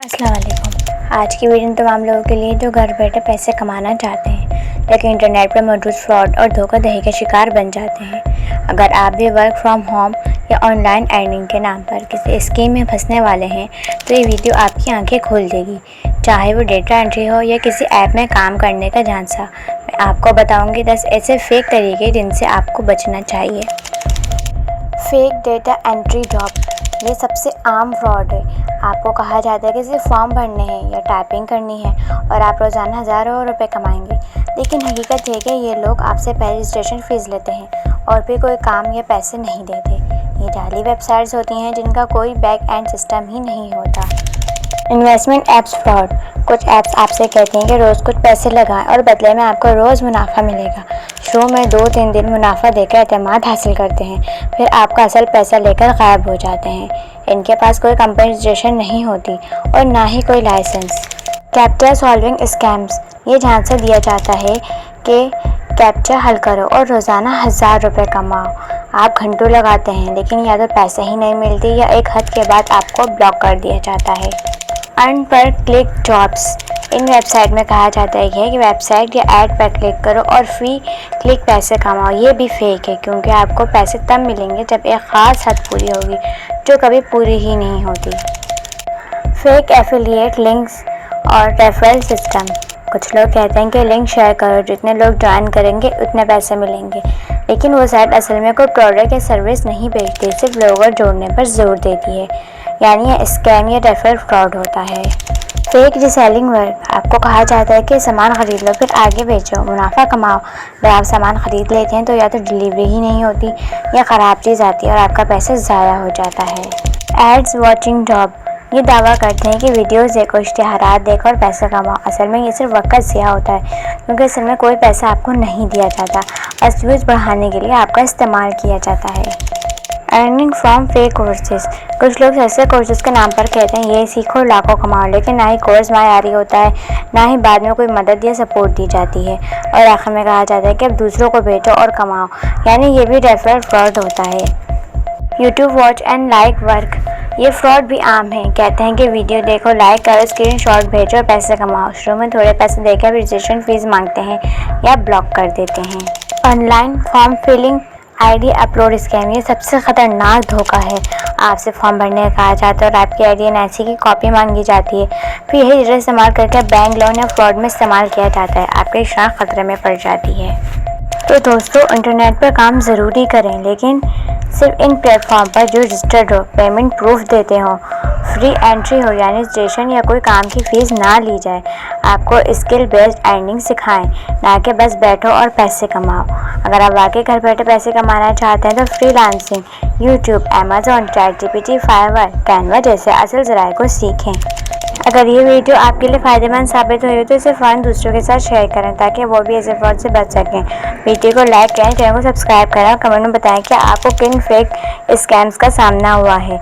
अस्सलाम वालेकुम। आज की वीडियो तमाम लोगों के लिए जो घर बैठे पैसे कमाना चाहते हैं लेकिन इंटरनेट पर मौजूद फ्रॉड और धोखाधड़ी के शिकार बन जाते हैं। अगर आप भी वर्क फ्रॉम होम या ऑनलाइन अर्निंग के नाम पर किसी स्कीम में फंसने वाले हैं तो ये वीडियो आपकी आंखें खोल देगी। चाहे वो डेटा एंट्री हो या किसी ऐप में काम करने का झांसा, मैं आपको बताऊँगी 10 ऐसे फेक तरीके जिनसे आपको बचना चाहिए। फेक डेटा एंट्री जॉब, ये सबसे आम फ्रॉड है। आपको कहा जाता है कि सिर्फ फॉर्म भरने हैं या टाइपिंग करनी है और आप रोज़ाना हज़ारों रुपए कमाएंगे, लेकिन हकीकत है कि ये लोग आपसे पहले रजिस्ट्रेशन फ़ीस लेते हैं और फिर कोई काम या पैसे नहीं देते। ये जाली वेबसाइट्स होती हैं जिनका कोई बैक एंड सिस्टम ही नहीं होता। इन्वेस्टमेंट ऐप्स फ्रॉड, कुछ ऐप्स आपसे कहते हैं कि रोज़ कुछ पैसे लगाएं और बदले में आपको रोज़ मुनाफा मिलेगा। शुरू में 2-3 दिन मुनाफा देकर एतमाद हासिल करते हैं, फिर आपका असल पैसा लेकर गायब हो जाते हैं। इनके पास कोई कंपनी रजिस्ट्रेशन नहीं होती और ना ही कोई लाइसेंस। कैप्चा सॉल्विंग स्कैम्स, ये झांसा दिया जाता है कि कैप्चा हल करो और रोज़ाना 1000 रुपये कमाओ। आप घंटों लगाते हैं लेकिन या तो पैसे ही नहीं मिलते या एक हद के बाद आपको ब्लॉक कर दिया जाता है। अर्न पर क्लिक जॉब्स, इन वेबसाइट में कहा जाता है कि वेबसाइट या ऐड पर क्लिक करो और फ्री क्लिक पैसे कमाओ। ये भी फेक है क्योंकि आपको पैसे तब मिलेंगे जब एक ख़ास हद पूरी होगी, जो कभी पूरी ही नहीं होती। फेक एफिलिएट लिंक्स और रेफरल सिस्टम, कुछ लोग कहते हैं कि लिंक शेयर करो, जितने लोग ज्वाइन करेंगे उतने पैसे मिलेंगे, लेकिन वो साइट असल में कोई प्रोडक्ट या सर्विस नहीं बेचती, सिर्फ लोगों जोड़ने पर जोर देती है। यानी ये स्कैम या रेफरल फ्रॉड होता है। फेक रीसेलिंग वर्क, आपको कहा जाता है कि सामान खरीद लो फिर आगे बेचो, मुनाफा कमाओ। जब आप सामान खरीद लेते हैं तो या तो डिलीवरी ही नहीं होती या ख़राब चीज़ आती है और आपका पैसा ज़ाया हो जाता है। एड्स वॉचिंग जॉब, ये दावा करते हैं कि वीडियोस देखो, इश्तिहारात देखो और पैसा कमाओ। असल में ये सिर्फ वक्त ज़िया होता है क्योंकि असल में कोई पैसा आपको नहीं दिया जाता, बस व्यूज़ बढ़ाने के लिए आपका इस्तेमाल किया जाता है। अर्निंग फ्रॉम फेक कोर्सेज, कुछ लोग ऐसे कोर्सेज के नाम पर कहते हैं ये सीखो लाखों कमाओ, लेकिन ना ही कोर्स मायारी होता है, ना ही बाद में कोई मदद या सपोर्ट दी जाती है और आखिर में कहा जाता है कि अब दूसरों को भेजो और कमाओ, यानी ये भी रेफरल फ्रॉड होता है। YouTube watch and like work, ये फ्रॉड भी आम है। कहते हैं कि वीडियो देखो, लाइक करो, स्क्रीनशॉट भेजो और पैसे कमाओ। शुरू में थोड़े पैसे देकर रजिस्ट्रेशन फीस मांगते हैं या ब्लॉक कर देते हैं। Online form filling ID upload scam, ये सबसे ख़तरनाक धोखा है। आपसे फॉर्म भरने का कहा जाता है और आपकी आईडी एनआईसी की कॉपी मांगी जाती है, फिर यही डिटेल इस्तेमाल करके बैंक लोन या फ्रॉड में इस्तेमाल किया जाता है। आपकी शनाख्त खतरे में पड़ जाती है। तो दोस्तों, इंटरनेट पर काम ज़रूरी करें, लेकिन सिर्फ इन प्लेटफॉर्म पर जो रजिस्टर्ड हो, पेमेंट प्रूफ देते हों, फ्री एंट्री हो यानी रजिस्ट्रेशन या कोई काम की फ़ीस ना ली जाए। आपको स्किल बेस्ड अर्निंग सिखाएं, ना कि बस बैठो और पैसे कमाओ। अगर आप वाकई घर बैठे पैसे कमाना चाहते हैं तो freelancing, YouTube, Amazon, ChatGPT, Fiverr, Canva जैसे असल ज़राए को सीखें। अगर ये वीडियो आपके लिए फ़ायदेमंद साबित हुई हो तो इसे फ़ौरन दूसरों के साथ शेयर करें ताकि वो भी ऐसे फ्रॉड से बच सकें। वीडियो को लाइक करें, चैनल को सब्सक्राइब करें और कमेंट में बताएं कि आपको किन फेक स्कैम्स का सामना हुआ है।